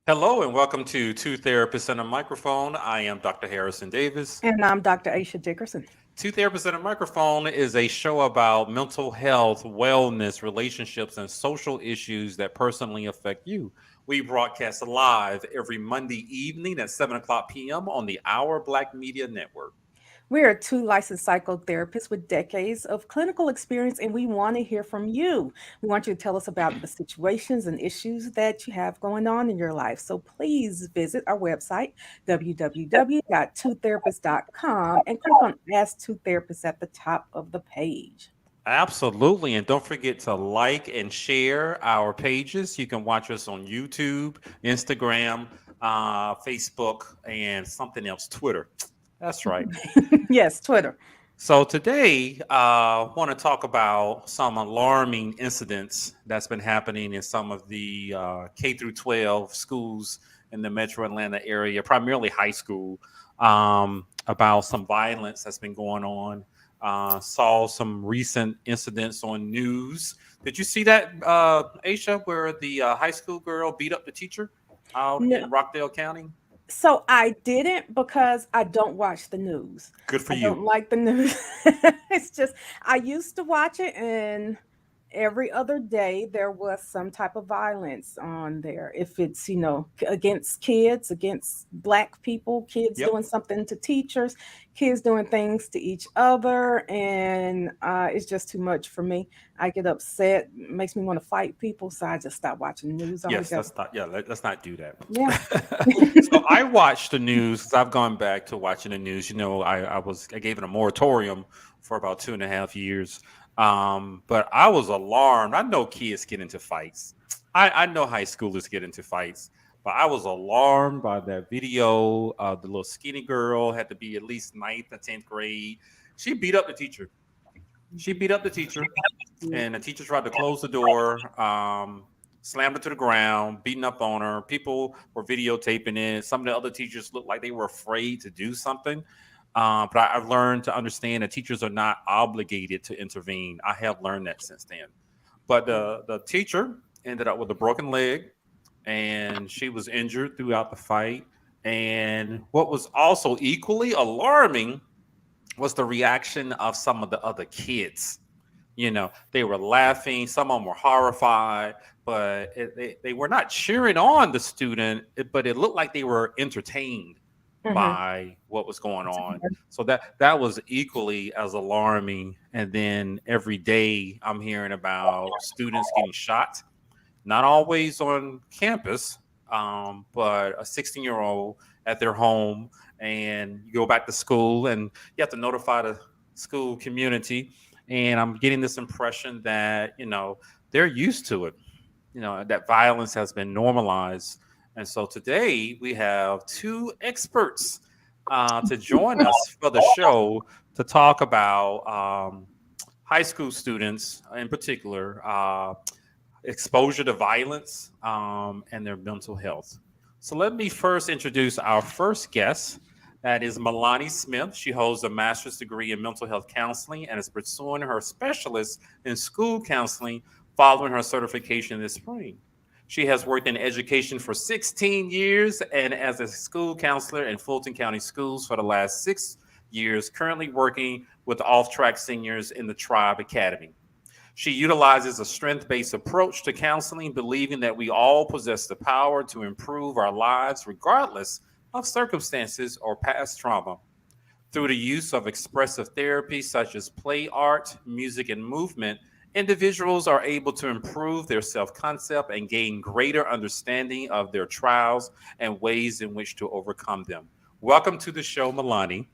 Hello and welcome to Two Therapists and a Microphone. I am Dr. Harrison Davis. And I'm Dr. Aisha Dickerson. Two Therapists and a Microphone is a show about mental health, wellness, relationships, and social issues that personally affect you. We broadcast live every Monday evening at 7 o'clock p.m. on the Our Black Media Network. We are two licensed psychotherapists with decades of clinical experience, and we want to hear from you. We want you to tell us about the situations and issues that you have going on in your life. So please visit our website, www.twotherapists.com, and click on Ask Two Therapists at the top of the page. Absolutely. And don't forget to like and share our pages. You can watch us on YouTube, Instagram, Facebook, and something else, Twitter. That's right. Yes, Twitter. So today, I want to talk about some alarming incidents that's been happening in some of the K through 12 schools in the Metro Atlanta area, primarily high school, about some violence that's been going on. Saw some recent incidents on news. Did you see that, Aisha, where the high school girl beat up the teacher out No, in Rockdale County? so I didn't because I don't watch the news. Good for I you. don't like the news. It's just I used to watch it, and every other day there was some type of violence on there. If it's, against kids, against black people, kids Yep. doing something to teachers, kids doing things to each other, and it's just too much for me. I get upset, makes me want to fight people, so I just stop watching the news Yes, altogether. let's not. Yeah, let's not do that. Yeah. So I watched the news because I've gone back to watching the news. I gave it a moratorium for about 2.5 years, but I was alarmed. I know kids get into fights. I know high schoolers get into fights, but I was alarmed by that video. The little skinny girl had to be at least ninth or 10th grade. She beat up the teacher. She beat up the teacher, and the teacher tried to close the door, slammed her to the ground, beating up on her. People were videotaping it. Some of the other teachers looked like they were afraid to do something. I've learned to understand that teachers are not obligated to intervene. I have learned that since then. But the teacher ended up with a broken leg, and she was injured throughout the fight. And what was also equally alarming was the reaction of some of the other kids. They were laughing, some of them were horrified, but they were not cheering on the student, but it looked like they were entertained Hmm. by what was going on. So that was equally as alarming. And then every day I'm hearing about students getting shot, not always on campus, but a 16-year-old at their home, and you go back to school and you have to notify the school community. And I'm getting this impression that, they're used to it, that violence has been normalized. And so today we have two experts to join us for the show to talk about high school students in particular, exposure to violence, and their mental health. So let me first introduce our first guest. That is Milani Smith. She holds a master's degree in mental health counseling and is pursuing her specialist in school counseling following her certification this spring. She has worked in education for 16 years and as a school counselor in Fulton County Schools for the last 6 years, currently working with off track seniors in the Tribe Academy. She utilizes a strength based approach to counseling, believing that we all possess the power to improve our lives regardless of circumstances or past trauma. Through the use of expressive therapy such as play art, music, and movement, individuals are able to improve their self concept and gain greater understanding of their trials and ways in which to overcome them. Welcome to the show, Milani.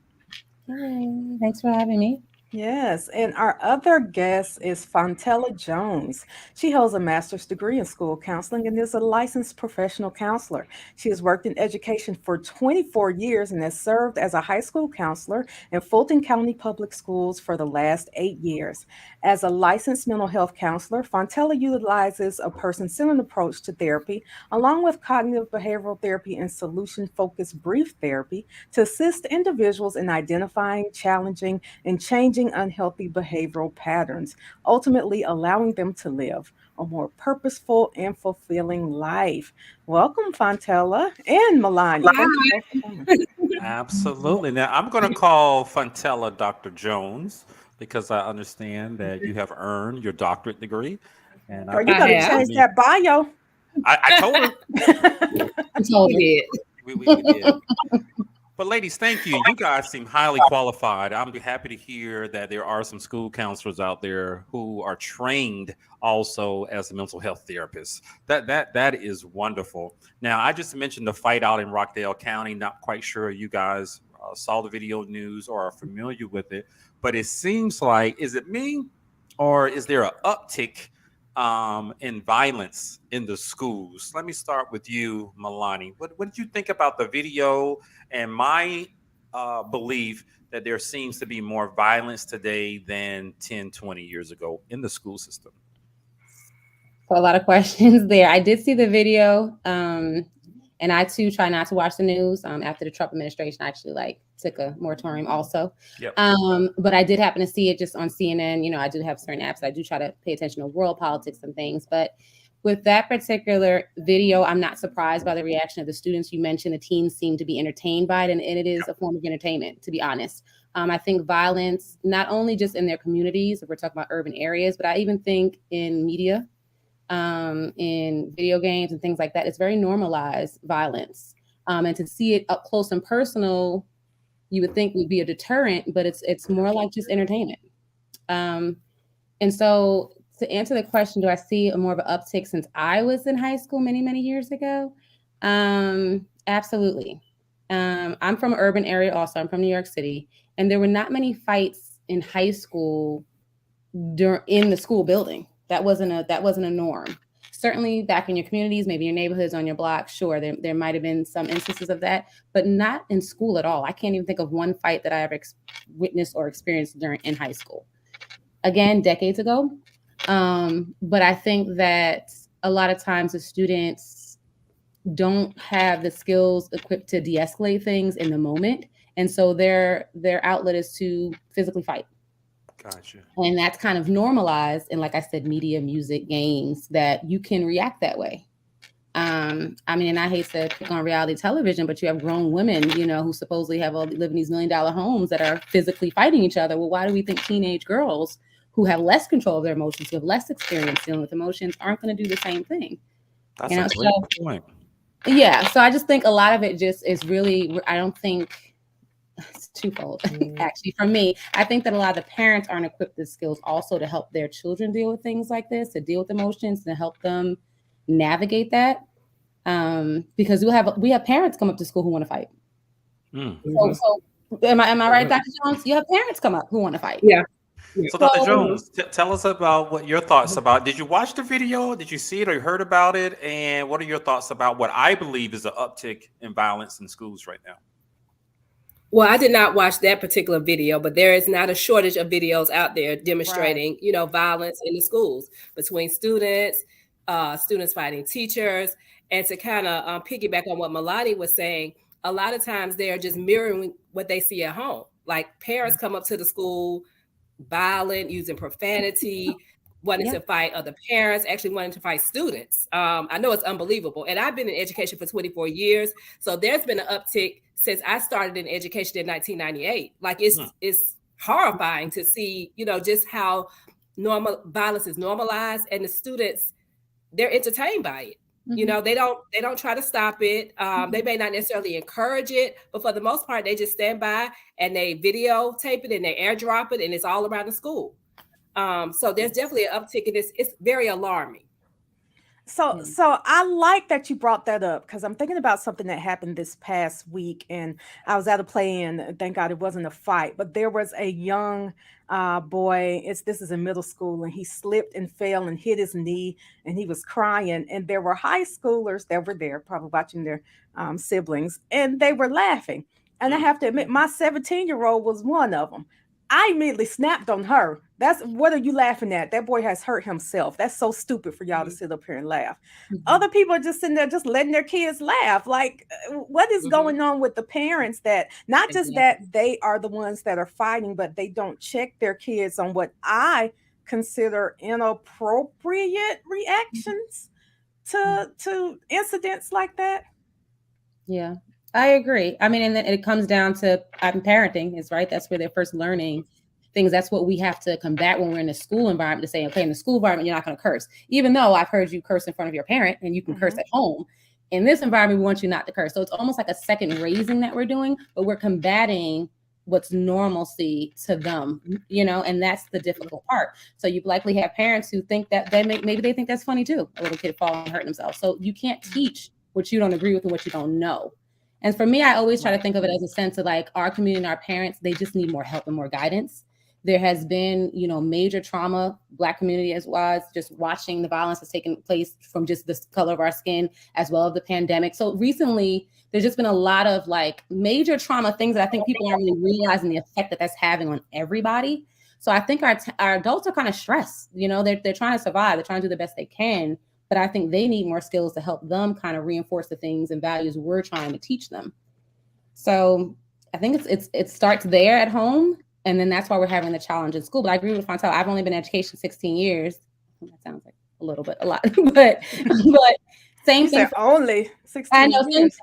Hey, thanks for having me. Yes, and our other guest is Fontella Jones. She holds a master's degree in school counseling and is a licensed professional counselor. She has worked in education for 24 years and has served as a high school counselor in Fulton County Public Schools for the last 8 years. As a licensed mental health counselor, Fontella utilizes a person centered approach to therapy, along with cognitive behavioral therapy and solution focused brief therapy, to assist individuals in identifying, challenging, and changing challenging unhealthy behavioral patterns, ultimately allowing them to live a more purposeful and fulfilling life. Welcome, Fontella and Milani. Thank you both for coming. Absolutely. Now I'm going to call Fontella Dr. Jones because I understand that you have earned your doctorate degree, and I Girl, you think better have. change that bio. I told her I told her. did. we did. But ladies, thank you. You guys seem highly qualified. I'm happy to hear that there are some school counselors out there who are trained also as a mental health therapist. That is wonderful. Now, I just mentioned the fight out in Rockdale County. Not quite sure you guys saw the video news or are familiar with it, but it seems like, is it me or is there an uptick in violence in the schools? Let me start with you, Milani. What did you think about the video? And my belief that there seems to be more violence today than 10, 20 years ago in the school system. So a lot of questions there. I did see the video, and I too try not to watch the news. After the Trump administration, I actually took a moratorium also. Yep. But I did happen to see it just on CNN. You know, I do have certain apps. I do try to pay attention to world politics and things. But with that particular video, I'm not surprised by the reaction of the students. You mentioned the teens seem to be entertained by it, and it is a form of entertainment, to be honest. I think violence, not only just in their communities, if we're talking about urban areas, but I even think in media, in video games and things like that, it's very normalized violence. And to see it up close and personal, you would think would be a deterrent, but it's more like just entertainment. And so to answer the question, do I see a more of an uptick since I was in high school many, many years ago? Absolutely. I'm from an urban area also. I'm from New York City. And there were not many fights in high school in the school building. That wasn't a norm. Certainly back in your communities, maybe your neighborhoods, on your block, sure, there might have been some instances of that, but not in school at all. I can't even think of one fight that I ever witnessed or experienced in high school. Again, decades ago. But I think that a lot of times the students don't have the skills equipped to de-escalate things in the moment. And so their outlet is to physically fight. Gotcha. And that's kind of normalized in, like I said, media, music, games, that you can react that way. And I hate to pick on reality television, but you have grown women, who supposedly live in these $1 million homes that are physically fighting each other. Well, why do we think teenage girls who have less control of their emotions, who have less experience dealing with emotions, aren't going to do the same thing? That's a great point. Yeah. So I just think a lot of it just is really, I don't think it's twofold, actually, for me. I think that a lot of the parents aren't equipped with skills also to help their children deal with things like this, to deal with emotions, to help them navigate that. Because we have parents come up to school who want to fight. So am I right, Dr. Jones? You have parents come up who want to fight. Yeah. So Dr. Jones, tell us about what your thoughts about. Did you watch the video? Did you see it or you heard about it? And what are your thoughts about what I believe is an uptick in violence in schools right now? Well, I did not watch that particular video, but there is not a shortage of videos out there demonstrating, violence in the schools between students, students fighting teachers. And to kind of piggyback on what Milani was saying, a lot of times they are just mirroring what they see at home. Like parents come up to the school violent, using profanity, wanting to fight other parents, actually wanting to fight students. I know it's unbelievable. And I've been in education for 24 years. So there's been an uptick since I started in education in 1998. Like it's horrifying to see, just how violence is normalized, and the students, they're entertained by it. Mm-hmm. They don't try to stop it. They may not necessarily encourage it, but for the most part, they just stand by and they videotape it and they airdrop it, and it's all around the school. So there's definitely an uptick in this. It's very alarming. So I like that you brought that up, because I'm thinking about something that happened this past week, and I was at a play, and thank God it wasn't a fight, but there was a young boy. This is in middle school, and he slipped and fell and hit his knee, and he was crying, and there were high schoolers that were there, probably watching their siblings, and they were laughing. And I have to admit, my 17-year-old was one of them. I immediately snapped on her That's what are you laughing at? That boy has hurt himself. That's so stupid for y'all to sit up here and laugh. Mhm. Other people are just sitting there just letting their kids laugh. Like, what is Mhm. going on with the parents that not just Exactly. that they are the ones that are fighting, but they don't check their kids on what I consider inappropriate reactions to incidents like that? Yeah, I agree. I mean, and then it comes down to parenting is right. That's where they're first learning things. That's what we have to combat when we're in the school environment to say, okay, in the school environment, you're not going to curse, even though I've heard you curse in front of your parent and you can curse at home. In this environment, we want you not to curse. So it's almost like a second raising that we're doing, but we're combating what's normalcy to them, you know, and that's the difficult part. So you likely have parents who think that maybe they think that's funny too, a little kid falling and hurting themselves. So you can't teach what you don't agree with and what you don't know. And for me, I always try to think of it as a sense of like our community and our parents, they just need more help and more guidance. There has been, you know, major trauma, Black community as well as just watching the violence that's taken place from just the color of our skin, as well as the pandemic. So recently, there's just been a lot of like major trauma things that I think people aren't really realizing the effect that that's having on everybody. So I think our adults are kind of stressed. You know, they're trying to survive. They're trying to do the best they can. But I think they need more skills to help them kind of reinforce the things and values we're trying to teach them. So I think it starts there at home. And then that's why we're having the challenge in school. But I agree with Fontel. I've only been in education 16 years. That sounds like a lot, but same thing. Only 16 I know, years.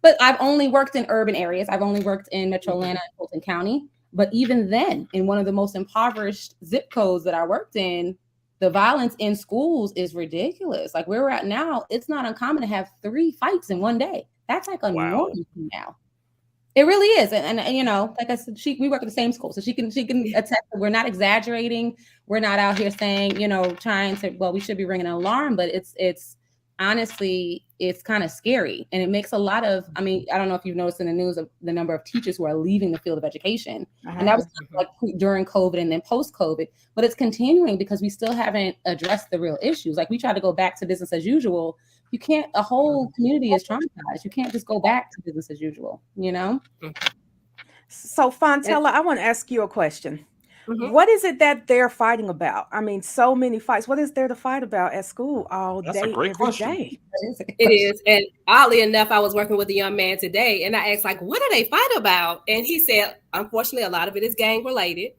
but I've only worked in urban areas. I've only worked in Metro Atlanta and Fulton County. But even then, in one of the most impoverished zip codes that I worked in, the violence in schools is ridiculous. Like where we're at now, it's not uncommon to have 3 fights in one day. That's like a normal thing now. It really is. And you know, like I said, we work at the same school. So she can attest that we're not exaggerating. We're not out here saying, you know, trying to, well, we should be ringing an alarm, but it's honestly, it's kind of scary. And it makes a lot of, I mean, I don't know if you've noticed in the news of the number of teachers who are leaving the field of education. And that was like during COVID and then post-COVID, but it's continuing because we still haven't addressed the real issues. Like we try to go back to business as usual. You can't, a whole community is traumatized. You can't just go back to business as usual, you know? So Fontella, I want to ask you a question. What is it that they're fighting about? I mean, so many fights. What is there to fight about at school all day, every day? It is. And oddly enough, I was working with a young man today and I asked, like, what do they fight about? And he said, unfortunately, a lot of it is gang related.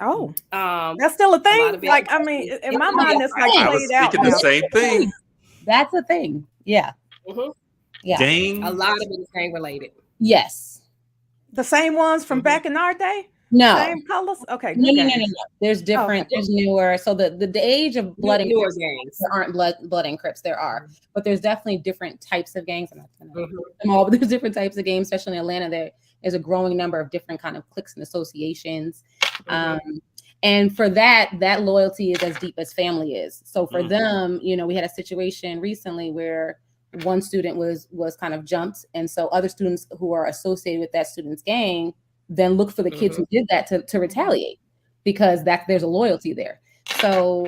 Oh, that's still a thing. Like, I mean, in my mind, that's like played out. Thinking the same thing. That's a thing. Yeah. Yeah. Gang. A lot of it is gang related. Yes. The same ones from back in our day? No. Same colors? Okay. No. There's different, there's newer. So the age of blood and Crips, gangs. There aren't blood and Crips. There are. But there's definitely different types of gangs. I'm not going to name them all, but there's different types of gangs, especially in Atlanta. There is a growing number of different kind of cliques and associations. And for that loyalty is as deep as family is. So for them, you know, we had a situation recently where one student was kind of jumped. And so other students who are associated with that student's gang then look for the kids who did that to retaliate because there's a loyalty there. So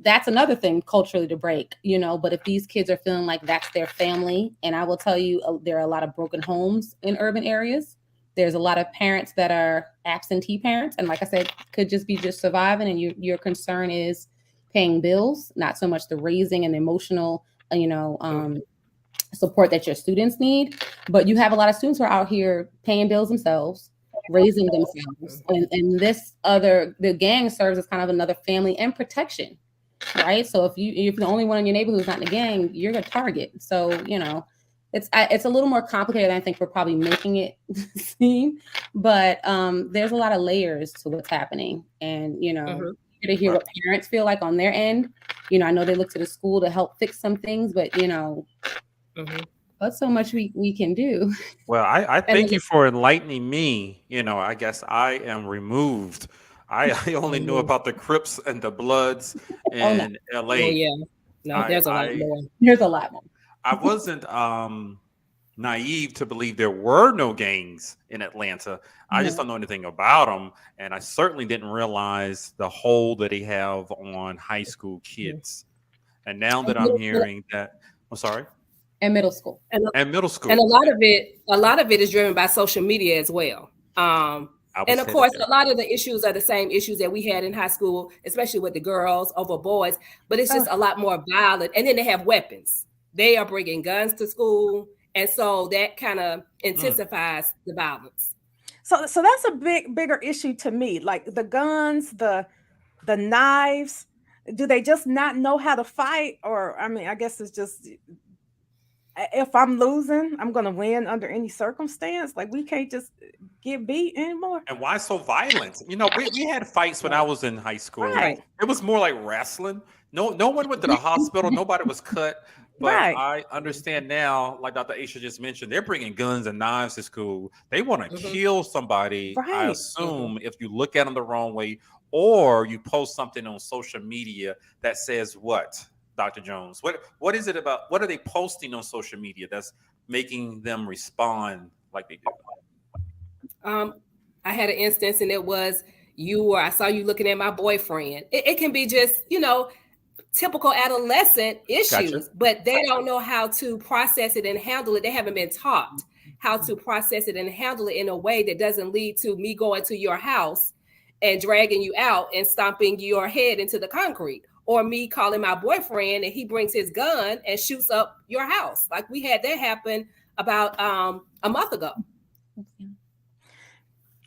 that's another thing culturally to break, you know, but if these kids are feeling like that's their family, and I will tell you, there are a lot of broken homes in urban areas. There's a lot of parents that are absentee parents. And like I said, could just be surviving. And your concern is paying bills, not so much the raising and the emotional, you know, support that your students need. But you have a lot of students who are out here paying bills themselves, raising themselves. And the gang serves as kind of another family and protection, right? So if you're the only one in your neighborhood who's not in the gang, you're a target. So, you know, it's a little more complicated than I think we're probably making it seem, but there's a lot of layers to what's happening. And, you know, to hear what parents feel like on their end. You know, I know they look to the school to help fix some things, but, you know, what's so much we can do. Well, I thank you for enlightening me. You know, I guess I am removed. I only knew about the Crips and the Bloods in LA. Oh, yeah. No, there's a lot more. There's a lot more. I wasn't naive to believe there were no gangs in Atlanta. I just don't know anything about them. And I certainly didn't realize the hold that they have on high school kids. And now that I'm hearing that, I'm sorry? And middle school. And middle school. And a lot of it is driven by social media as well. And of course, a lot of the issues are the same issues that we had in high school, especially with the girls over boys, but it's just a lot more violent. And then they have weapons. They are bringing guns to school. And so that kind of intensifies the violence. So that's a bigger issue to me. Like the guns, the knives, do they just not know how to fight? Or, I mean, I guess it's just, if I'm losing, I'm going to win under any circumstance. Like we can't just get beat anymore. And why so violent? You know, we had fights when I was in high school. Right. It was more like wrestling. No one went to the hospital. Nobody was cut. But I understand now, like Dr. Aisha just mentioned, they're bringing guns and knives to school. They want to kill somebody, I assume, if you look at them the wrong way, or you post something on social media that says what, Dr. Jones? What is it about? What are they posting on social media that's making them respond like they do? I had an instance, and it was I saw you looking at my boyfriend. It can be just, typical adolescent issues, but they don't know how to process it and handle it. They haven't been taught how to process it and handle it in a way that doesn't lead to me going to your house and dragging you out and stomping your head into the concrete, or me calling my boyfriend and he brings his gun and shoots up your house. Like we had that happen about a month ago.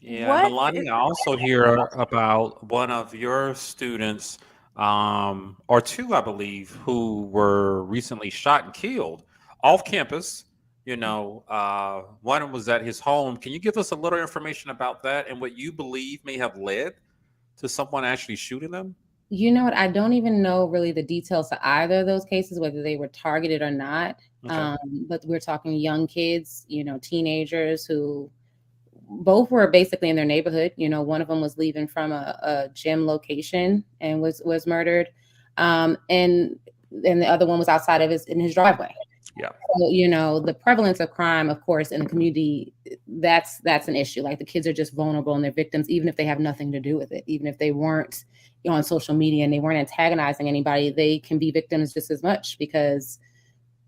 Yeah, Melanie, I also hear about one of your students, or two, I believe, who were recently shot and killed off campus. One was at his home. Can you give us a little information about that and what you believe may have led to someone actually shooting them? You know what? I don't even know really the details to either of those cases, whether they were targeted or not. Okay. But we're talking young kids, teenagers who both were basically in their neighborhood. One of them was leaving from a gym location and was murdered. And the other one was outside of in his driveway. Yeah. So, the prevalence of crime, of course, in the community, that's an issue. Like the kids are just vulnerable and they're victims, even if they have nothing to do with it. Even if they weren't on social media and they weren't antagonizing anybody, they can be victims just as much because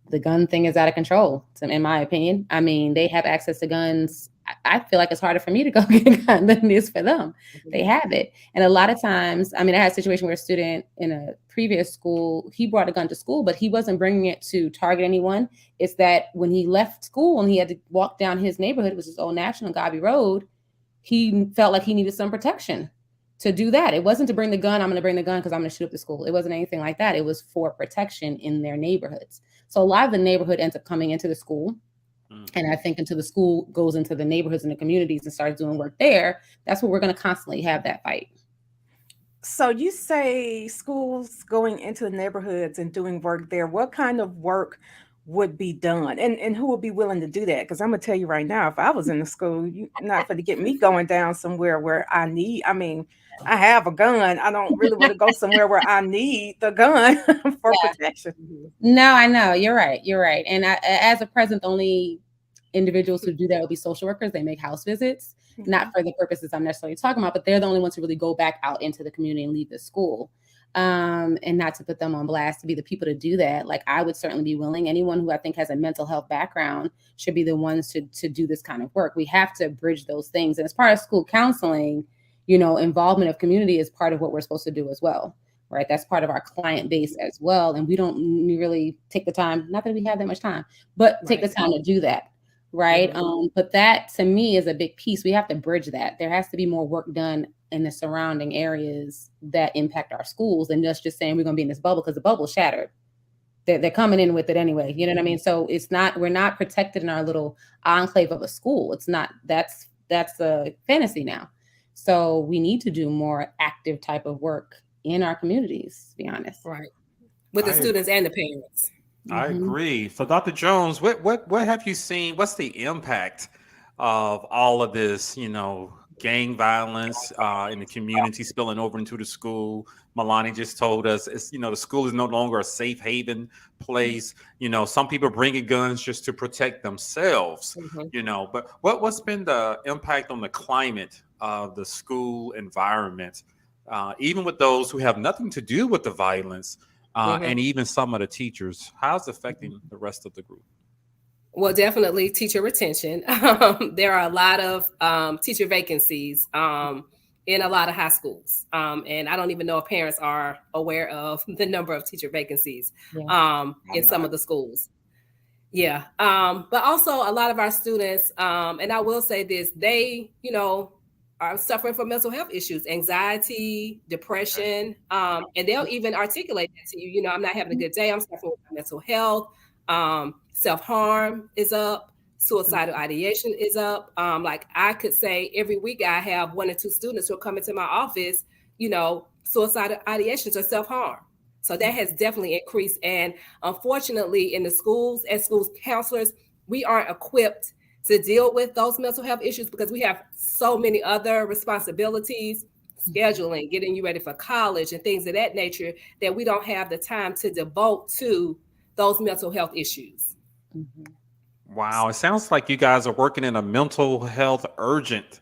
the gun thing is out of control, in my opinion. I mean, they have access to guns. I feel like it's harder for me to go get a gun than it is for them. They have it. And a lot of times, I had a situation where a student in a previous school, he brought a gun to school, but he wasn't bringing it to target anyone. It's that when he left school and he had to walk down his neighborhood, which is Old National, Gabi Road, he felt like he needed some protection to do that. It wasn't to bring the gun. I'm going to bring the gun because I'm going to shoot up the school. It wasn't anything like that. It was for protection in their neighborhoods. So a lot of the neighborhood ends up coming into the school. And I think until the school goes into the neighborhoods and the communities and starts doing work there, that's where we're going to constantly have that fight. So you say schools going into the neighborhoods and doing work there. What kind of work would be done? And who would be willing to do that? Because I'm going to tell you right now, if I was in the school, you're not going to get me going down somewhere where I have a gun. I don't really want to go somewhere where I need the gun for protection. No, I know. You're right. And as a president, the only individuals who do that would be social workers. They make house visits, not for the purposes I'm necessarily talking about, but they're the only ones who really go back out into the community and leave the school. And not to put them on blast, to be the people to do that. Like I would certainly be willing. Anyone who I think has a mental health background should be the ones to do this kind of work. We have to bridge those things. And as part of school counseling, involvement of community is part of what we're supposed to do as well, right? That's part of our client base as well. And we don't really take the time, not that we have that much time, but take the time to do that, right? But that to me is a big piece. We have to bridge that. There has to be more work done in the surrounding areas that impact our schools than just saying we're going to be in this bubble because the bubble's shattered. They're coming in with it anyway. You know what I mean? So we're not protected in our little enclave of a school. It's not, that's a fantasy now. So we need to do more active type of work in our communities, to be honest. Right. With the students and the parents. I agree. So Dr. Jones, what have you seen? What's the impact of all of this, gang violence in the community spilling over into the school? Melanie just told us it's, the school is no longer a safe haven place. Some people bringing guns just to protect themselves, but what's been the impact on the climate of the school environment, even with those who have nothing to do with the violence, and even some of the teachers? How's it affecting the rest of the group? Well, definitely teacher retention. There are a lot of teacher vacancies in a lot of high schools. And I don't even know if parents are aware of the number of teacher vacancies in some of the schools. Yeah. But also a lot of our students, and I will say this, they, are suffering from mental health issues, anxiety, depression, and they'll even articulate that to you. I'm not having a good day. I'm suffering with mental health. Self-harm is up. Suicidal ideation is up. Like I could say every week I have 1 or 2 students who are coming to my office, suicidal ideations or self-harm. So that has definitely increased. And unfortunately, in the schools, as schools counselors, we aren't equipped to deal with those mental health issues because we have so many other responsibilities, scheduling, getting you ready for college and things of that nature, that we don't have the time to devote to those mental health issues. Wow. It sounds like you guys are working in a mental health urgent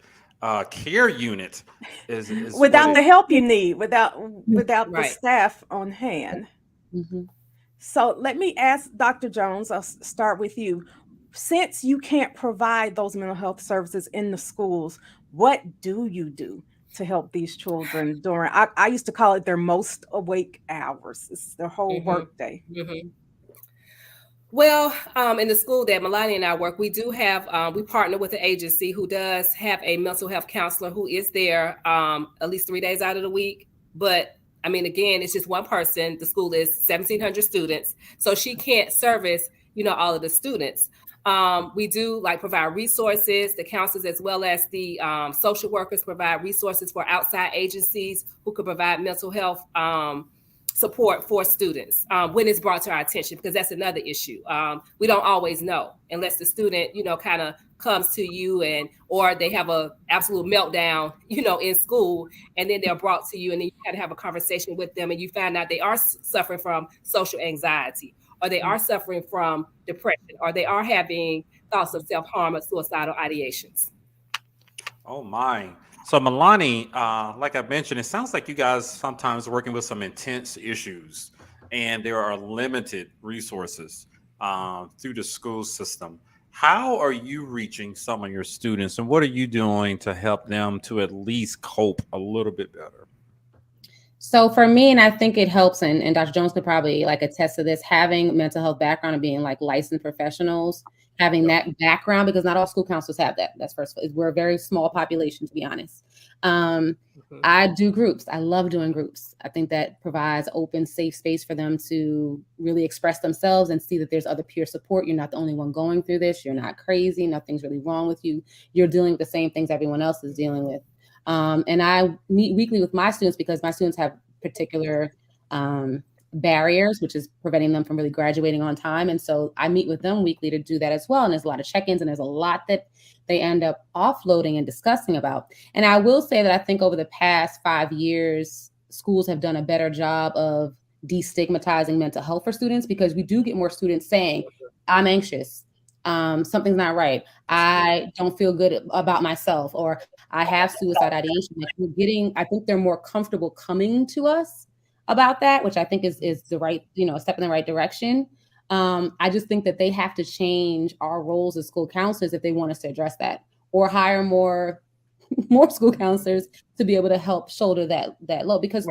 care unit. Is without the help you need, without the Right. staff on hand. So let me ask Dr. Jones, I'll start with you. Since you can't provide those mental health services in the schools, what do you do to help these children during, I used to call it their most awake hours. It's their whole work day. Well, in the school that Melania and I work, we do have, we partner with an agency who does have a mental health counselor who is there at least 3 days out of the week. But I mean, again, it's just one person. The school is 1,700 students. So she can't service, all of the students. We do provide resources, the counselors as well as the social workers provide resources for outside agencies who could provide mental health support for students when it's brought to our attention, because that's another issue. We don't always know unless the student, kind of comes to you or they have a absolute meltdown, in school, and then they're brought to you and then you got to have a conversation with them and you find out they are suffering from social anxiety, or they are suffering from depression, or they are having thoughts of self-harm or suicidal ideations. Oh my. So Milani, like I mentioned, it sounds like you guys sometimes working with some intense issues and there are limited resources through the school system. How are you reaching some of your students and what are you doing to help them to at least cope a little bit better? So for me, and I think it helps, and Dr. Jones could probably attest to this, having mental health background and being licensed professionals, having that background, because not all school counselors have that. That's first. We're a very small population, to be honest. I do groups. I love doing groups. I think that provides open, safe space for them to really express themselves and see that there's other peer support. You're not the only one going through this. You're not crazy. Nothing's really wrong with you. You're dealing with the same things everyone else is dealing with. And I meet weekly with my students because my students have particular barriers, which is preventing them from really graduating on time. And so I meet with them weekly to do that as well. And there's a lot of check-ins and there's a lot that they end up offloading and discussing about. And I will say that I think over the past 5 years, schools have done a better job of destigmatizing mental health for students, because we do get more students saying, I'm anxious. Something's not right. I don't feel good about myself, or I have suicide ideation. I think they're more comfortable coming to us about that, which I think is the right, a step in the right direction. I just think that they have to change our roles as school counselors if they want us to address that, or hire more school counselors to be able to help shoulder that load, because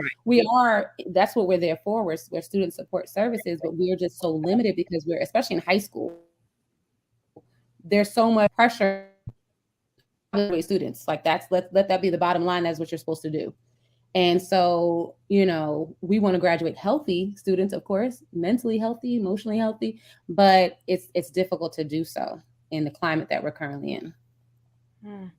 that's what we're there for. We're student support services, but we're just so limited because we're, especially in high school, there's so much pressure on students. Let that be the bottom line. That's what you're supposed to do. And so, we want to graduate healthy students, of course, mentally healthy, emotionally healthy, but it's difficult to do so in the climate that we're currently in.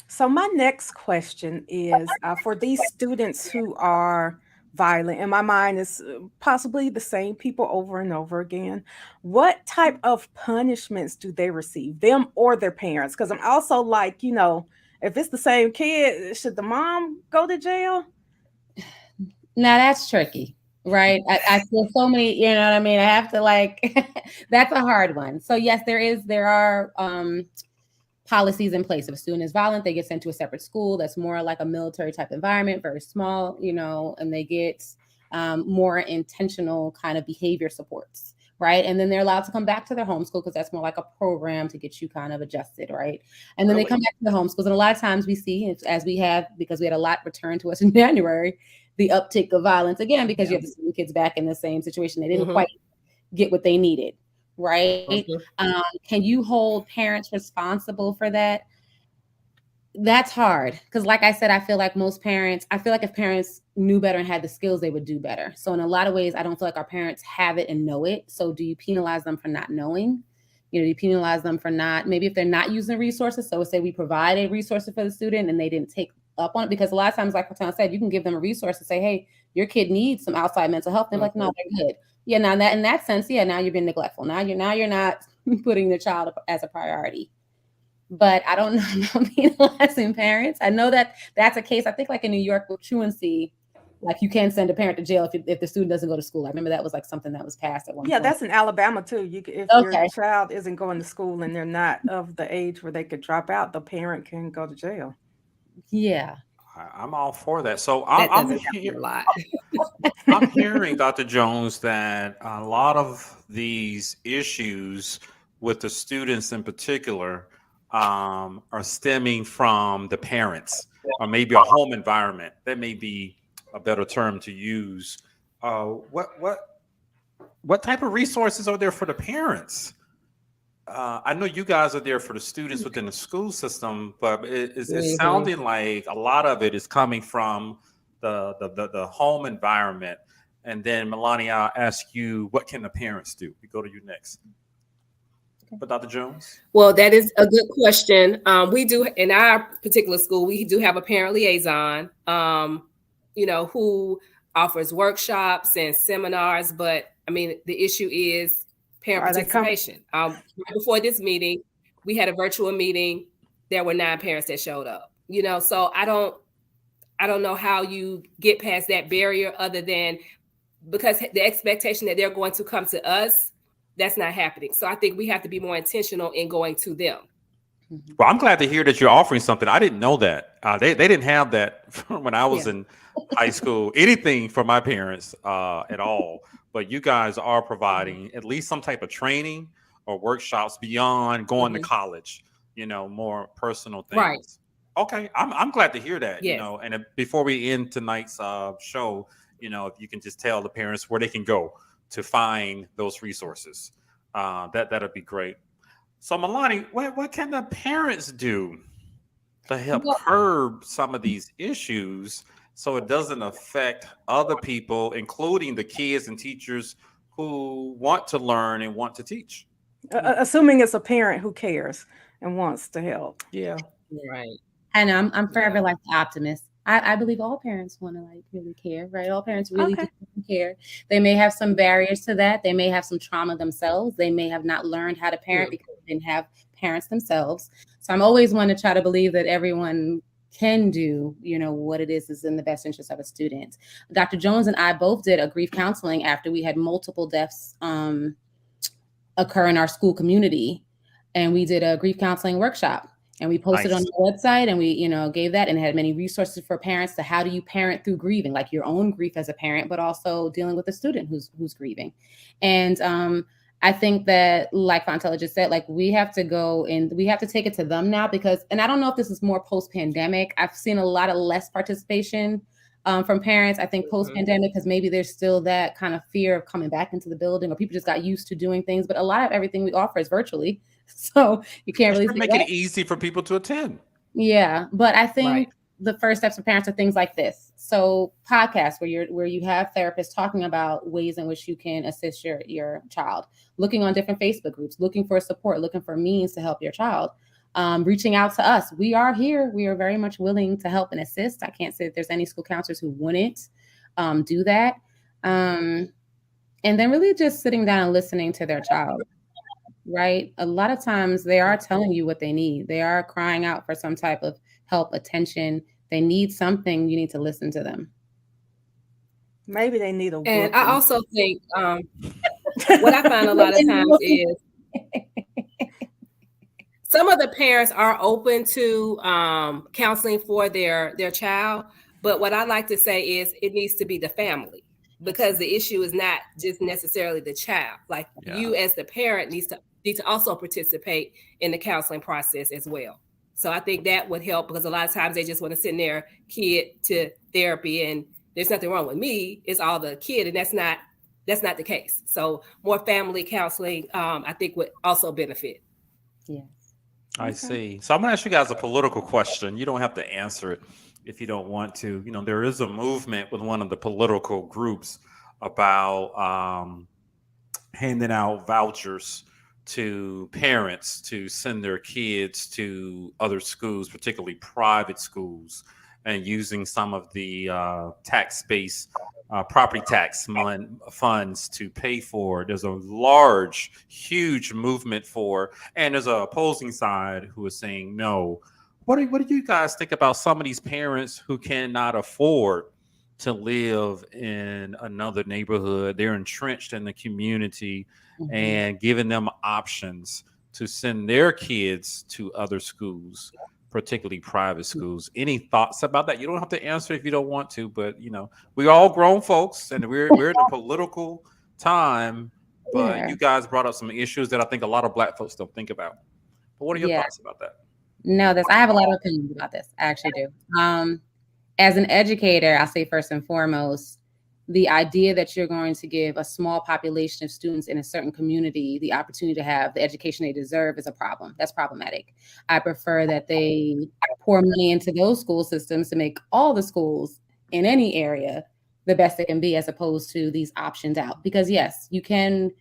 So my next question is for these students who are violent, and my mind is possibly the same people over and over again, what type of punishments do they receive, them or their parents? Because I'm also like, if it's the same kid, should the mom go to jail? Now that's tricky, right? I feel so many, you know what I mean? I have to that's a hard one. So yes, there are policies in place. If a student is violent, they get sent to a separate school that's more like a military type environment, very small, and they get more intentional kind of behavior supports. right? And then they're allowed to come back to their homeschool because that's more like a program to get you kind of adjusted, right? And then they come back to the homeschools. And a lot of times we see, as we have, because we had a lot returned to us in January, the uptick of violence again, because you have to see the kids back in the same situation. They didn't quite get what they needed, right? Can you hold parents responsible for that? That's hard because, like I said, I feel like if parents knew better and had the skills, they would do better. So in a lot of ways, I don't feel like our parents have it and know it. So do you penalize them for not knowing? Do you penalize them for not, maybe if they're not using resources? So say we provided resources for the student and they didn't take up on it, because a lot of times, like Ratana said, you can give them a resource and say, hey, your kid needs some outside mental health. They're like, no, they're good. Yeah, now that in that sense, now you're being neglectful. Now you're not putting the child as a priority. But I don't know about penalizing parents. I know that that's a case. I think like in New York with truancy, like you can send a parent to jail if the student doesn't go to school. I remember that was like something that was passed at one point. Yeah, that's in Alabama too. If your child isn't going to school and they're not of the age where they could drop out, the parent can go to jail. Yeah. I'm all for that. So I'm hearing, Dr. Jones, that a lot of these issues with the students in particular are stemming from the parents, or maybe a home environment. That may be a better term to use. What type of resources are there for the parents? I know you guys are there for the students within the school system, but it's sounding like a lot of it is coming from the home environment. And then Melanie, I'll ask you, what can the parents do? We go to you next. But Dr. Jones? Well, that is a good question. We do, in our particular school, we do have a parent liaison, who offers workshops and seminars. But I mean, the issue is parent participation. Right before this meeting, we had a virtual meeting. There were 9 parents that showed up. So I don't know how you get past that barrier, other than because the expectation that they're going to come to us, that's not happening. So I think we have to be more intentional in going to them. Well, I'm glad to hear that you're offering something. I didn't know that. They didn't have that when I was in high school, anything from my parents at all. But you guys are providing at least some type of training or workshops beyond going to college, more personal things. Right. Okay. I'm glad to hear that, and before we end tonight's show, if you can just tell the parents where they can go to find those resources, that'd be great. So Melanie, what can the parents do to help curb some of these issues so it doesn't affect other people, including the kids and teachers who want to learn and want to teach? Assuming it's a parent who cares and wants to help. Yeah. Right. And I'm forever like the optimist. I believe all parents want to like really care, right? All parents really do care. They may have some barriers to that. They may have some trauma themselves. They may have not learned how to parent because they didn't have parents themselves. So I'm always one to try to believe that everyone can do, what it is in the best interest of a student. Dr. Jones and I both did a grief counseling after we had multiple deaths occur in our school community. And we did a grief counseling workshop. And we posted on the website, and we, gave that, and had many resources for parents to how do you parent through grieving, like your own grief as a parent, but also dealing with a student who's grieving. And I think that, like Fontella just said, like we have to go and we have to take it to them now because, and I don't know if this is more post-pandemic. I've seen a lot of less participation from parents. I think post-pandemic, because maybe there's still that kind of fear of coming back into the building, or people just got used to doing things. But a lot of everything we offer is virtually. So you can't really make it easy for people to attend. Yeah. But I think the first steps for parents are things like this. So podcasts where you have therapists talking about ways in which you can assist your child, looking on different Facebook groups, looking for support, looking for means to help your child, reaching out to us. We are here. We are very much willing to help and assist. I can't say that there's any school counselors who wouldn't do that. And then really just sitting down and listening to their child. Right. A lot of times they are telling you what they need. They are crying out for some type of help, attention. They need something. You need to listen to them. Maybe they need a whooping. And I also think what I find a lot of times is some of the parents are open to counseling for their child. But what I like to say is it needs to be the family. because the issue is not just necessarily the child. Like you as the parent need to also participate in the counseling process as well. So I think that would help, because a lot of times they just want to send their kid to therapy and there's nothing wrong with me, it's all the kid, and that's not the case. So more family counseling, I think, would also benefit. Yes. I see. So I'm going to ask you guys a political question. You don't have to answer it if you don't want to. You know, there is a movement with one of the political groups about handing out vouchers to parents to send their kids to other schools, particularly private schools, and using some of the tax-based property tax funds to pay for it. There's a large, huge movement for, and there's an opposing side who is saying no. What do you guys think about some of these parents who cannot afford to live in another neighborhood? They're entrenched in the community, and giving them options to send their kids to other schools, particularly private schools. Any thoughts about that? You don't have to answer if you don't want to, but you know, we're all grown folks and we're in a political time, but you guys brought up some issues that I think a lot of Black folks don't think about. But what are your thoughts about that? No, I have a lot of opinions about this. I actually do. As an educator, I'll say first and foremost, the idea that you're going to give a small population of students in a certain community the opportunity to have the education they deserve is a problem. That's problematic. I prefer that they pour money into those school systems to make all the schools in any area the best they can be, as opposed to these options out. Because yes, you can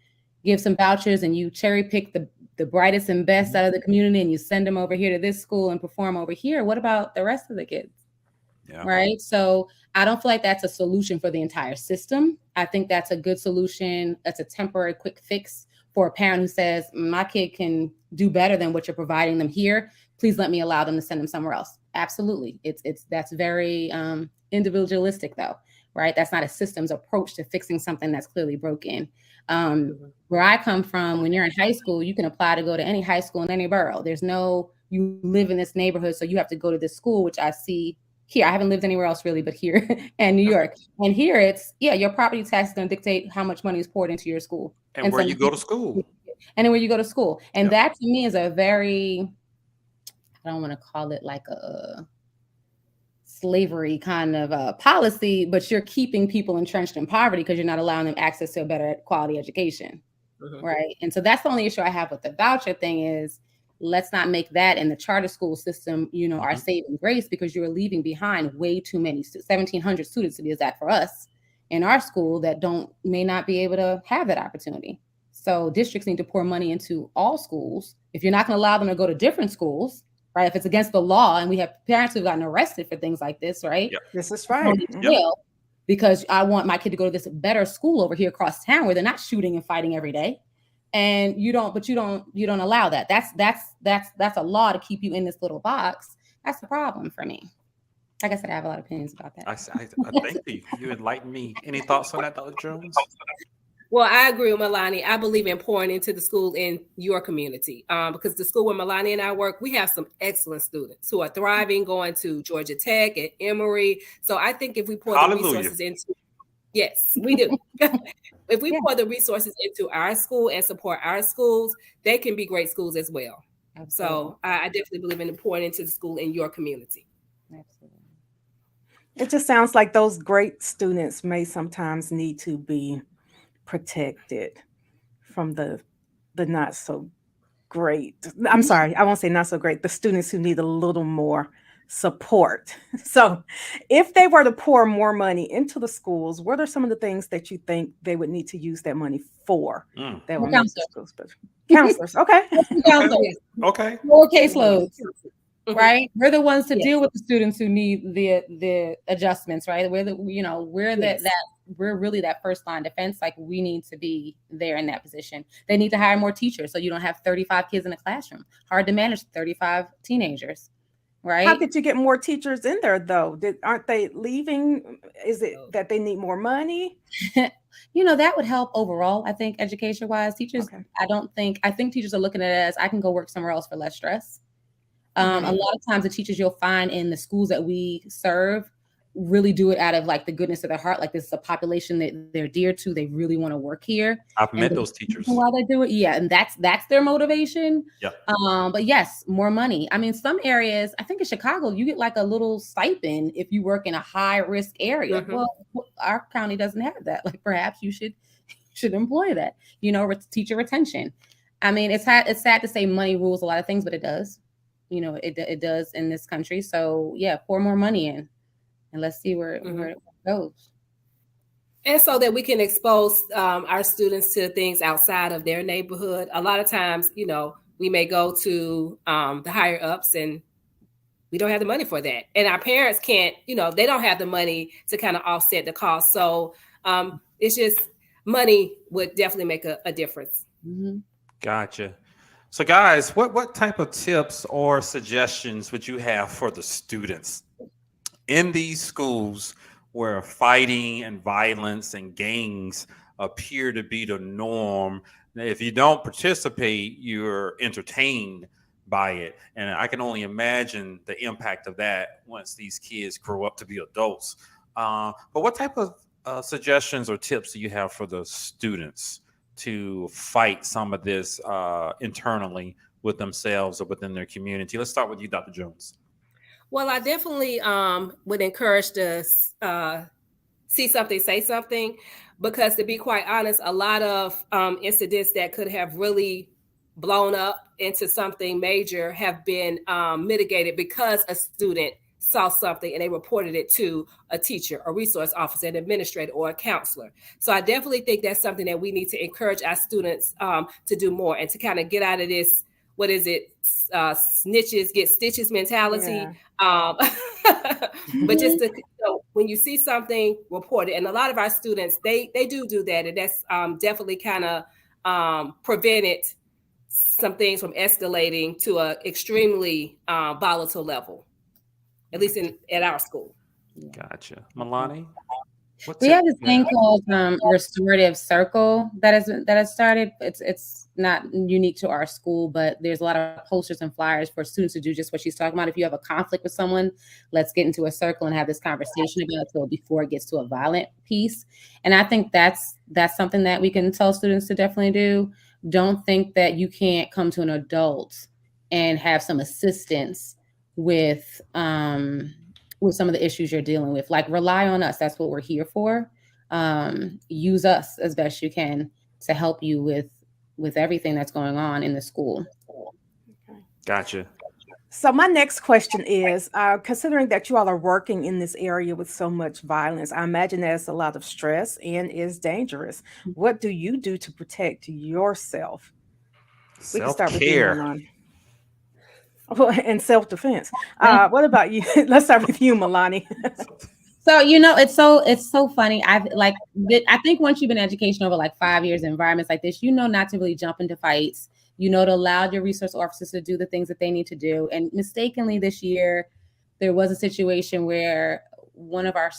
give some vouchers and you cherry pick the brightest and best out of the community and you send them over here to this school and perform over here. What about the rest of the kids? Yeah. Right. So I don't feel like that's a solution for the entire system. I think that's a good solution. That's a temporary quick fix for a parent who says, my kid can do better than what you're providing them here. Please let me allow them to send them somewhere else. Absolutely. That's very individualistic though, right? That's not a systems approach to fixing something that's clearly broken. Where I come from, when you're in high school, you can apply to go to any high school in any borough. There's no, you live in this neighborhood, so you have to go to this school, which I see here. I haven't lived anywhere else really, but here and New York. And here it's, your property tax is going to dictate how much money is poured into your school. And where you go to school. And where you go to school. And that to me is a very, I don't want to call it like a slavery kind of policy, but you're keeping people entrenched in poverty because you're not allowing them access to a better quality education. Right. And so that's the only issue I have with the voucher thing is, let's not make that in the charter school system, our saving grace, because you're leaving behind way too many, 1,700 students to be exact for us in our school that may not be able to have that opportunity. So districts need to pour money into all schools. If you're not going to allow them to go to different schools, right? If it's against the law, and we have parents who've gotten arrested for things like this, right? Yep. This is right. Because I want my kid to go to this better school over here across town where they're not shooting and fighting every day. And you don't allow that. That's a law to keep you in this little box. That's the problem for me. Like I said, I have a lot of opinions about that. I thank you. You enlightened me. Any thoughts on that, Dr. Jones? Well, I agree with Melanie. I believe in pouring into the school in your community, because the school where Melanie and I work, we have some excellent students who are thriving, going to Georgia Tech and Emory. So I think if we pour the resources into, yes, we do. If we pour the resources into our school and support our schools, they can be great schools as well. Absolutely. So I definitely believe in pouring into the school in your community. Absolutely. It just sounds like those great students may sometimes need to be protected from the not so great. I'm sorry, I won't say not so great. The students who need a little more support. So if they were to pour more money into the schools, what are some of the things that you think they would need to use that money for? That would make the schools better? Counselors. Okay. Okay. More caseloads. Right. We're the ones to deal with the students who need the adjustments, right? We're we're really that first line defense. Like, we need to be there in that position. They need to hire more teachers so you don't have 35 kids in a classroom. Hard to manage 35 teenagers. Right. How could you get more teachers in there, though? Aren't they leaving? Is it that they need more money? That would help overall, I think, education-wise. Teachers, I think teachers are looking at it as, I can go work somewhere else for less stress. A lot of times the teachers you'll find in the schools that we serve really do it out of like the goodness of their heart. Like this is a population that they're dear to. They really want to work here. I've met those teachers. Why they do it. Yeah. And that's their motivation. Yeah. But yes, more money. I mean, some areas, I think in Chicago, you get like a little stipend if you work in a high risk area. Mhm. Well, our county doesn't have that. Like perhaps you should employ that, teacher retention. I mean, it's sad to say money rules a lot of things, but it does. It does in this country. So yeah, pour more money in. And let's see where it goes. And so that we can expose our students to things outside of their neighborhood. A lot of times, we may go to the higher ups and we don't have the money for that. And our parents can't, they don't have the money to kind of offset the cost. So it's just money would definitely make a difference. Mm-hmm. Gotcha. So guys, what type of tips or suggestions would you have for the students in these schools where fighting and violence and gangs appear to be the norm? If you don't participate, you're entertained by it. And I can only imagine the impact of that once these kids grow up to be adults. But what type of suggestions or tips do you have for the students to fight some of this internally with themselves or within their community? Let's start with you, Dr. Jones. Well, I definitely would encourage to see something, say something, because to be quite honest, a lot of incidents that could have really blown up into something major have been mitigated because a student saw something and they reported it to a teacher, a resource officer, an administrator, or a counselor. So I definitely think that's something that we need to encourage our students to do more and to kind of get out of this, what is it, snitches get stitches mentality. Yeah. But just to, when you see something, report it. And a lot of our students, they do that. And that's definitely kind of prevented some things from escalating to an extremely volatile level, at least at our school. Gotcha. Milani? We have this thing called Restorative Circle that has started. It's not unique to our school, but there's a lot of posters and flyers for students to do just what she's talking about. If you have a conflict with someone, let's get into a circle and have this conversation about it before it gets to a violent piece. And I think that's something that we can tell students to definitely do. Don't think that you can't come to an adult and have some assistance with some of the issues you're dealing with. Like, rely on us. That's what we're here for. Use us as best you can to help you with everything that's going on in the school. Okay. Gotcha. So my next question is, considering that you all are working in this area with so much violence, I imagine there's a lot of stress and is dangerous. What do you do to protect yourself? We can start with you, Milani. And self-defense. What about you? Let's start with you, Milani. So, it's so funny. I think once you've been in education over like 5 years in environments like this, not to really jump into fights, to allow your resource officers to do the things that they need to do. And mistakenly this year, there was a situation where one of our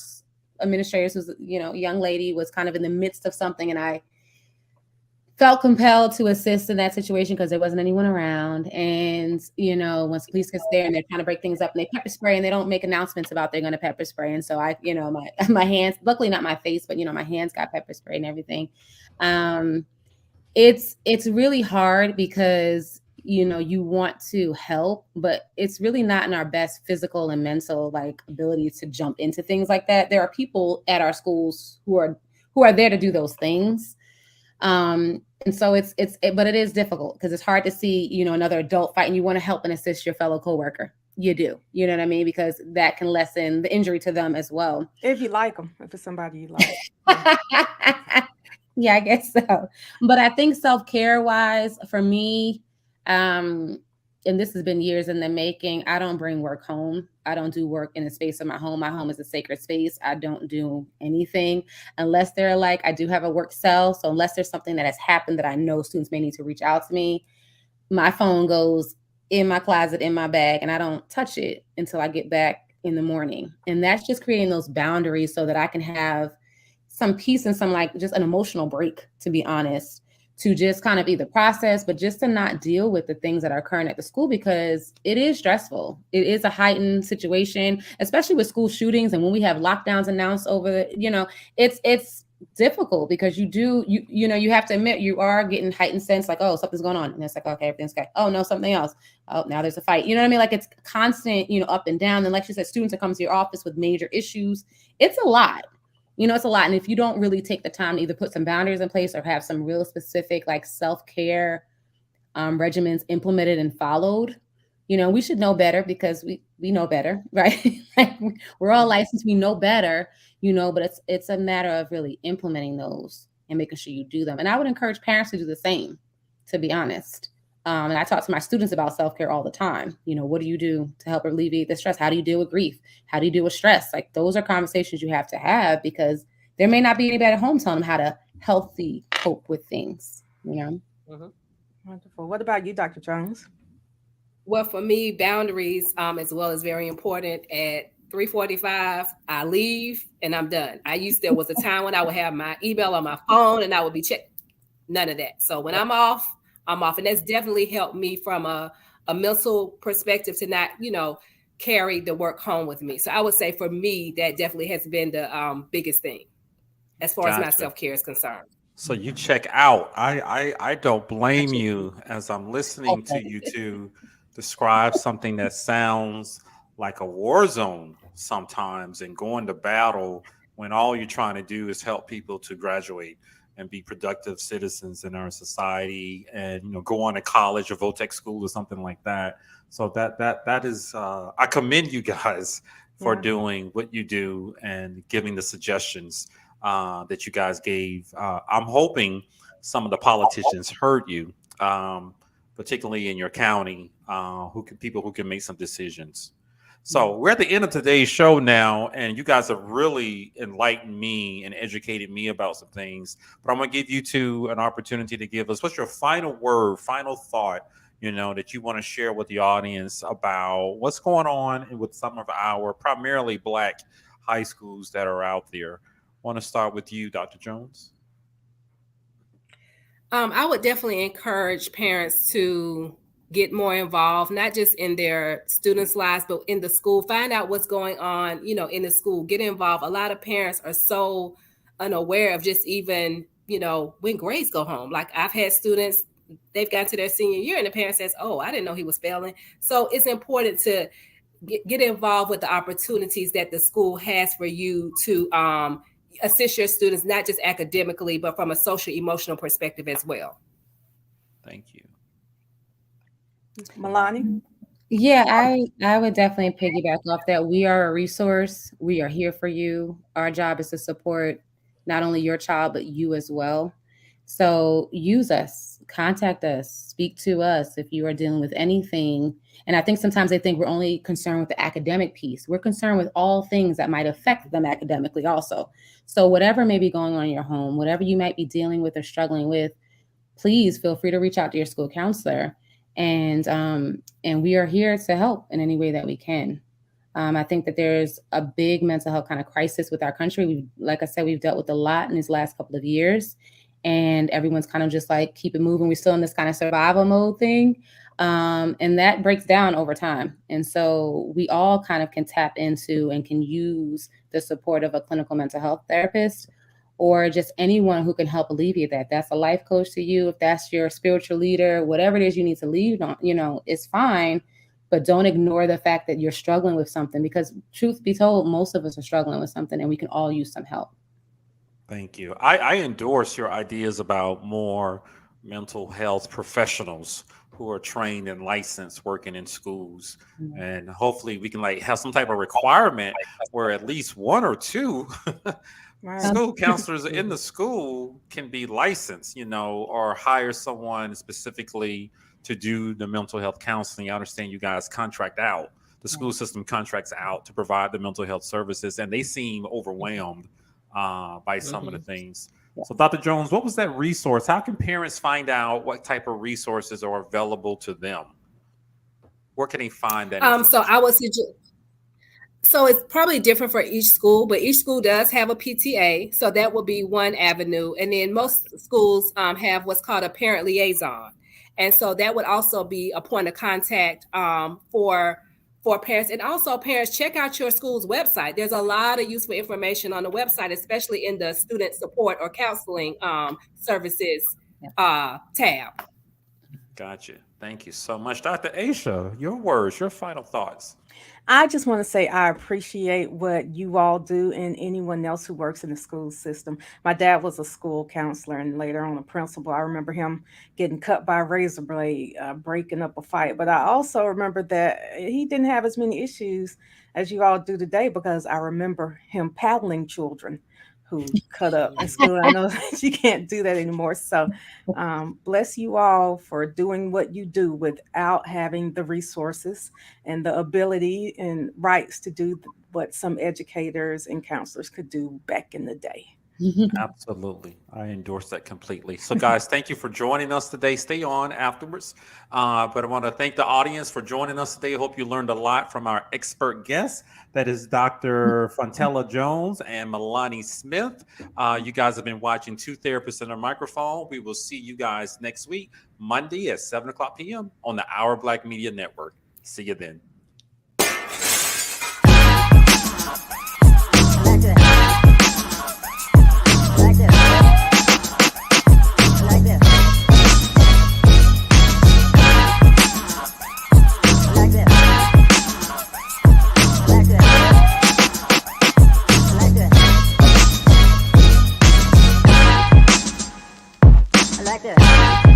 administrators was, a young lady was kind of in the midst of something. And I felt compelled to assist in that situation because there wasn't anyone around. And, once police gets there and they're trying to break things up and they pepper spray and they don't make announcements about they're going to pepper spray. And so I, my hands, luckily not my face, but, my hands got pepper spray and everything. It's really hard because, you want to help, but it's really not in our best physical and mental ability to jump into things like that. There are people at our schools who are there to do those things. And so but it is difficult because it's hard to see, another adult fight and you want to help and assist your fellow coworker. You do, you know what I mean? Because that can lessen the injury to them as well. If you like them, if it's somebody you like. Yeah, I guess so. But I think self-care wise for me, and this has been years in the making, I don't bring work home. I don't do work in the space of my home. My home is a sacred space. I don't do anything unless they're I do have a work cell. So unless there's something that has happened that I know students may need to reach out to me, my phone goes in my closet, in my bag, and I don't touch it until I get back in the morning. And that's just creating those boundaries so that I can have some peace and some just an emotional break, to be honest, to just kind of either process, but just to not deal with the things that are occurring at the school, because it is stressful. It is a heightened situation, especially with school shootings. And when we have lockdowns announced over the, it's difficult because you have to admit you are getting heightened sense like, oh, something's going on. And it's like, okay, everything's okay. Oh no, something else. Oh, now there's a fight. You know what I mean? Like it's constant, up and down. And like you said, students that come to your office with major issues, it's a lot. It's a lot. And if you don't really take the time to either put some boundaries in place or have some real specific like self-care regimens implemented and followed, we should know better because we know better, right? Like we're all licensed, we know better, but it's a matter of really implementing those and making sure you do them. And I would encourage parents to do the same, to be honest. And I talk to my students about self-care all the time. What do you do to help alleviate the stress? How do you deal with grief? How do you deal with stress? Like those are conversations you have to have because there may not be anybody at home telling them how to healthy cope with things, Mm-hmm. Wonderful. What about you, Dr. Jones? Well, for me, boundaries as well is very important. At 3:45, I leave and I'm done. There was a time when I would have my email on my phone and I would be checking. None of that. So when I'm off. And that's definitely helped me from a mental perspective to not, carry the work home with me. So I would say for me, that definitely has been the biggest thing as far as my self-care is concerned. So you check out. I don't blame you as I'm listening to you to describe something that sounds like a war zone sometimes and going to battle when all you're trying to do is help people to graduate and be productive citizens in our society and, go on to college or VOTEC school or something like that. So that is, I commend you guys for doing what you do and giving the suggestions that you guys gave. I'm hoping some of the politicians heard you, particularly in your county, people who can make some decisions. So we're at the end of today's show now, and you guys have really enlightened me and educated me about some things. But I'm going to give you two an opportunity to give us what's your final word, final thought, that you want to share with the audience about what's going on with some of our primarily Black high schools that are out there. I want to start with you, Dr. Jones. I would definitely encourage parents to get more involved, not just in their students' lives, but in the school. Find out what's going on, in the school. Get involved. A lot of parents are so unaware of just even, when grades go home. Like I've had students, they've gotten to their senior year and the parent says, oh, I didn't know he was failing. So it's important to get involved with the opportunities that the school has for you to assist your students, not just academically, but from a social, emotional perspective as well. Thank you. Milani? Yeah, I would definitely piggyback off that. We are a resource. We are here for you. Our job is to support not only your child, but you as well. So use us, contact us, speak to us if you are dealing with anything. And I think sometimes they think we're only concerned with the academic piece. We're concerned with all things that might affect them academically also. So whatever may be going on in your home, whatever you might be dealing with or struggling with, please feel free to reach out to your school counselor. And we are here to help in any way that we can. I think that there's a big mental health kind of crisis with our country. Like I said, we've dealt with a lot in these last couple of years, and everyone's kind of just like, keep it moving. We're still in this kind of survival mode thing. And that breaks down over time. And so we all kind of can tap into and can use the support of a clinical mental health therapist or just anyone who can help alleviate that. That's a life coach to you. If that's your spiritual leader, whatever it is you need to lead on, it's fine, but don't ignore the fact that you're struggling with something, because truth be told, most of us are struggling with something and we can all use some help. Thank you. I endorse your ideas about more mental health professionals who are trained and licensed working in schools. Mm-hmm. And hopefully we can have some type of requirement where at least one or two right. school counselors in the school can be licensed, or hire someone specifically to do the mental health counseling. I understand you guys contract out. The school system contracts out to provide the mental health services, and they seem overwhelmed by some of the things. So Dr. Jones, what was that resource? How can parents find out what type of resources are available to them? Where can they find that? So I would suggest, So it's probably different for each school, but each school does have a PTA. So that will be one avenue. And then most schools have what's called a parent liaison. And so that would also be a point of contact for parents. And also parents, check out your school's website. There's a lot of useful information on the website, especially in the student support or counseling services tab. Gotcha. Thank you so much. Dr. Aisha, your words, your final thoughts. I just want to say I appreciate what you all do and anyone else who works in the school system. My dad was a school counselor and later on a principal. I remember him getting cut by a razor blade, breaking up a fight. But I also remember that he didn't have as many issues as you all do today because I remember him paddling children who cut up in school. I know you can't do that anymore. So bless you all for doing what you do without having the resources and the ability and rights to do what some educators and counselors could do back in the day. Absolutely. I endorse that completely. So guys, thank you for joining us today. Stay on afterwards. But I want to thank the audience for joining us today. I hope you learned a lot from our expert guests. That is Dr. Fontella Jones and Milani Smith. You guys have been watching Two Therapists and a Microphone. We will see you guys next week, Monday at 7:00 p.m. on the Our Black Media Network. See you then. I like that.